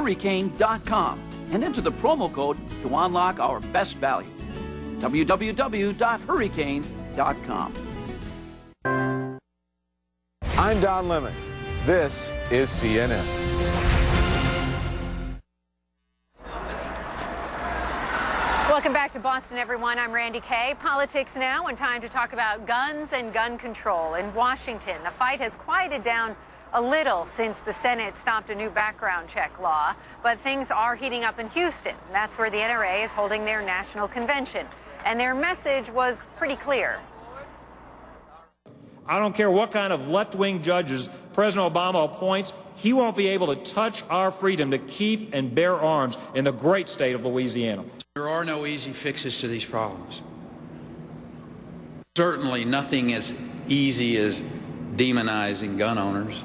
www.hurricane.com and enter the promo code to unlock our best value. www.hurricane.com. I'm Don Lemon. This is CNN. Welcome back to Boston, everyone. I'm Randy Kay. Politics now, and time to talk about guns and gun control. In Washington, the fight has quieted down a little since the Senate stopped a new background check law, but things are heating up in Houston. That's where the NRA is holding their national convention, and their message was pretty clear. I don't care what kind of left-wing judges President Obama appoints, he won't be able to touch our freedom to keep and bear arms in the great state of Louisiana. There are no easy fixes to these problems. Certainly nothing as easy as demonizing gun owners,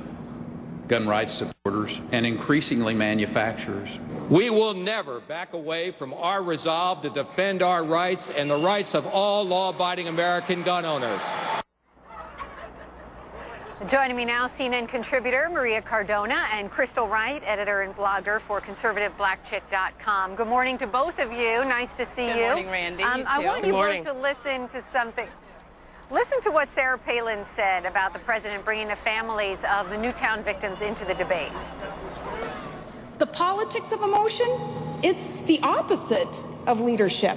gun rights supporters, and increasingly manufacturers. We will never back away from our resolve to defend our rights and the rights of all law-abiding American gun owners. Joining me now, CNN contributor Maria Cardona and Crystal Wright, editor and blogger for conservativeblackchick.com. Good morning to both of you. Nice to see you. Good morning, Randy. You too. I want you both to listen to something. Listen to what Sarah Palin said about the president bringing the families of the Newtown victims into the debate. The politics of emotion, it's the opposite of leadership.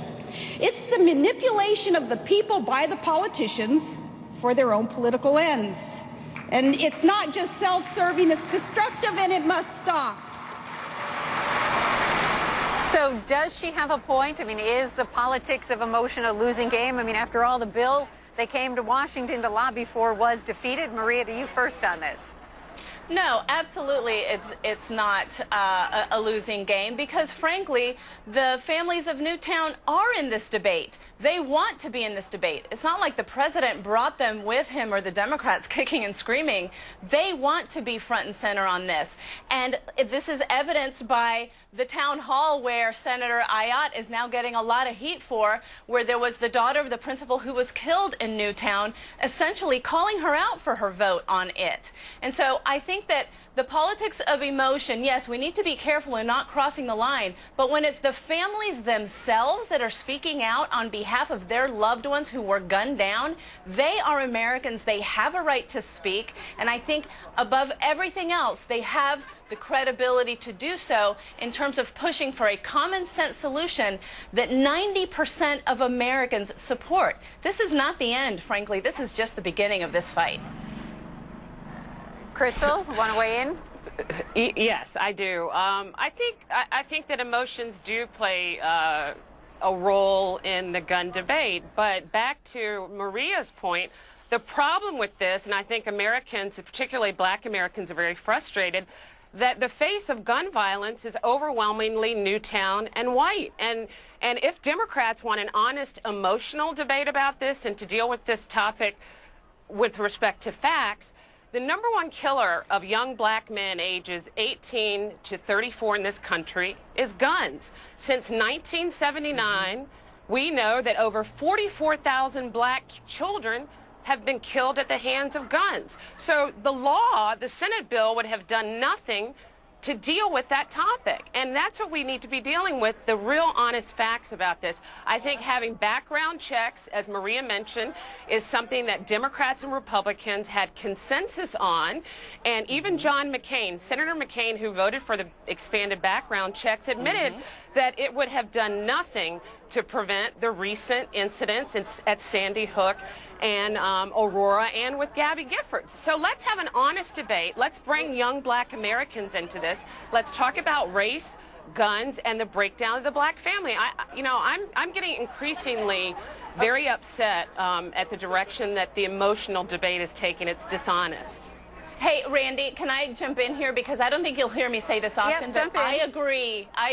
It's the manipulation of the people by the politicians for their own political ends. And it's not just self-serving, it's destructive, and it must stop. So does she have a point? I mean, is the politics of emotion a losing game? I mean, after all, the bill they came to Washington to lobby for was defeated. Maria, to you first on this. No, absolutely, it's not a losing game because, frankly, the families of Newtown are in this debate. They want to be in this debate. It's not like the president brought them with him or the Democrats kicking and screaming. They want to be front and center on this. And this is evidenced by the town hall where Senator Ayotte is now getting a lot of heat for, where there was the daughter of the principal who was killed in Newtown, essentially calling her out for her vote on it. And so I think that the politics of emotion, yes, we need to be careful in not crossing the line, but when it's the families themselves that are speaking out on behalf of their loved ones who were gunned down, they are Americans. They have a right to speak, and I think above everything else, they have the credibility to do so in terms of pushing for a common sense solution that 90% of Americans support. This is not the end, frankly. This is just the beginning of this fight. Crystal, want to weigh in? Yes, I do. I think that emotions do play a role in the gun debate. But back to Maria's point, the problem with this, and I think Americans, particularly Black Americans, are very frustrated, that the face of gun violence is overwhelmingly Newtown and white. And if Democrats want an honest, emotional debate about this and to deal with this topic with respect to facts, the number one killer of young Black men ages 18 to 34 in this country is guns. Since 1979, we know that over 44,000 Black children have been killed at the hands of guns. So the law, the Senate bill, would have done nothing to deal with that topic. And that's what we need to be dealing with, the real honest facts about this. I think having background checks, as Maria mentioned, is something that Democrats and Republicans had consensus on. And even John McCain, Senator McCain, who voted for the expanded background checks, admitted that it would have done nothing to prevent the recent incidents at Sandy Hook and Aurora and with Gabby Giffords. So let's have an honest debate. Let's bring young Black Americans into this. Let's talk about race, guns, and the breakdown of the Black family. I'm getting increasingly very upset at the direction that the emotional debate is taking. It's dishonest. Hey, Randy, can I jump in here? Because I don't think you'll hear me say this often, but I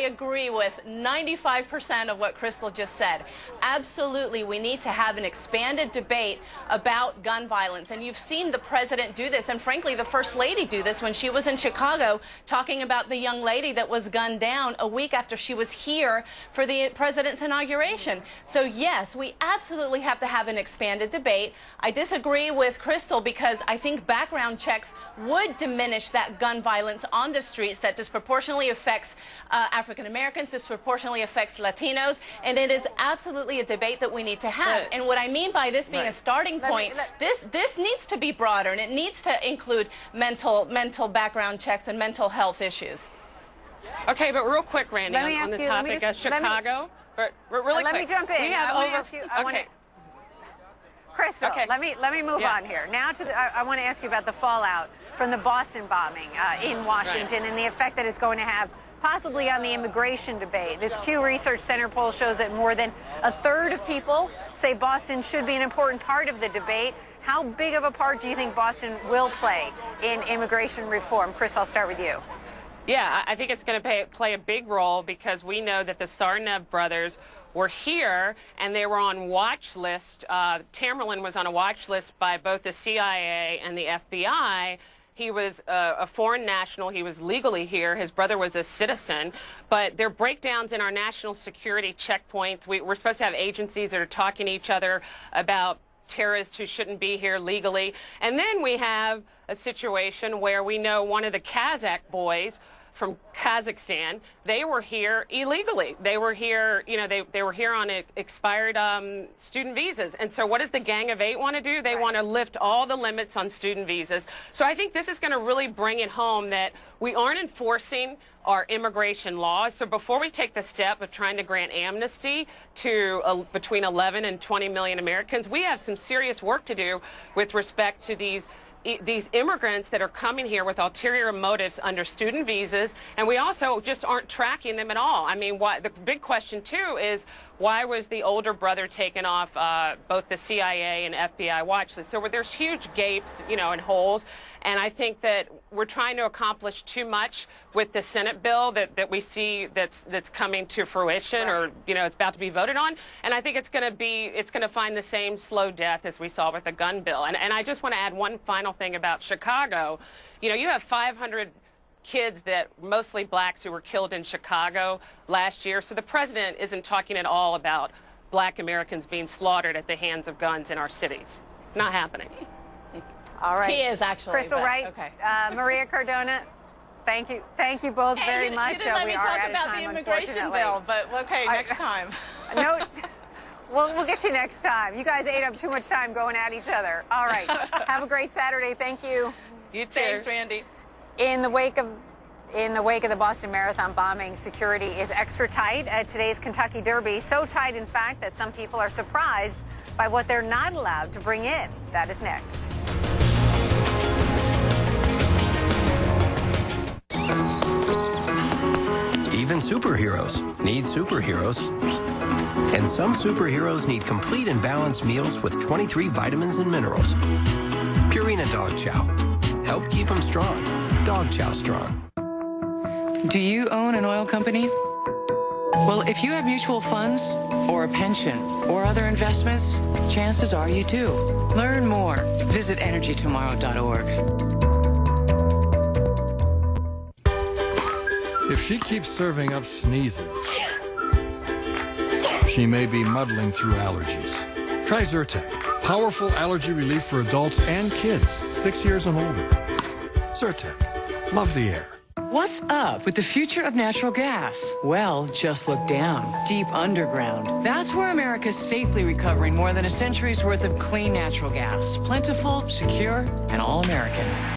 agree with 95% of what Crystal just said. Absolutely, we need to have an expanded debate about gun violence. And you've seen the president do this, and frankly, the First Lady do this when she was in Chicago talking about the young lady that was gunned down a week after she was here for the president's inauguration. So yes, we absolutely have to have an expanded debate. I disagree with Crystal because I think background checks would diminish that gun violence on the streets that disproportionately affects African Americans, disproportionately affects Latinos, and it is absolutely a debate that we need to have. And what I mean by this being a starting point, this needs to be broader, and it needs to include mental background checks and mental health issues. Okay, but real quick, Randy, on the topic of Chicago. Really let quick. me jump in. We have Crystal, okay. let me move on here. Now I want to ask you about the fallout from the Boston bombing in Washington and the effect that it's going to have possibly on the immigration debate. This Pew Research Center poll shows that more than a third of people say Boston should be an important part of the debate. How big of a part do you think Boston will play in immigration reform? Chris, I'll start with you. Yeah, I think it's going to play a big role because we know that the Tsarnaev brothers were here and they were on watch list. Tamerlan was on a watch list by both the CIA and the FBI. He was a foreign national. He was legally here. His brother was a citizen. But there are breakdowns in our national security checkpoints. We're supposed to have agencies that are talking to each other about terrorists who shouldn't be here legally. And then we have a situation where we know one of the Kazakh boys from Kazakhstan, they were here illegally. They were here, you know, they were here on expired student visas. And so what does the Gang of Eight want to do? They want to lift all the limits on student visas. So I think this is going to really bring it home that we aren't enforcing our immigration laws. So before we take the step of trying to grant amnesty to between 11 and 20 million Americans, we have some serious work to do with respect to these immigrants that are coming here with ulterior motives under student visas, and we also just aren't tracking them at all. I mean, the big question, too, is why was the older brother taken off both the CIA and FBI watch list? So there's huge gapes, you know, and holes, and I think that we're trying to accomplish too much with the Senate bill that we see that's coming to fruition, or, you know, it's about to be voted on, and I think it's going to find the same slow death as we saw with the gun bill. And I just want to add one final thing about Chicago. You know, you have 500 kids that mostly blacks who were killed in Chicago last year. So the president isn't talking at all about black Americans being slaughtered at the hands of guns in our cities. Not happening. All right. He is actually. Crystal, right? Okay. Maria Cardona, thank you both very much. You didn't let me talk about the immigration bill, but okay, next time. No. We'll get you next time. You guys ate up too much time going at each other. All right. Have a great Saturday. Thank you. You too. Thanks, Randy. In the wake of the Boston Marathon bombing, security is extra tight at today's Kentucky Derby. So tight, in fact, that some people are surprised by what they're not allowed to bring in. That is next. Even superheroes need superheroes. And some superheroes need complete and balanced meals with 23 vitamins and minerals. Purina Dog Chow. Help keep them strong. Dog Chow Strong. Do you own an oil company? Well, if you have mutual funds or a pension or other investments, chances are you do. Learn more. Visit energytomorrow.org. If she keeps serving up sneezes, she may be muddling through allergies. Try Zyrtec, powerful allergy relief for adults and kids 6 years and older. Zyrtec, love the air. What's up with the future of natural gas? Well, just look down, deep underground. That's where America's safely recovering more than a century's worth of clean natural gas. Plentiful, secure, and all American.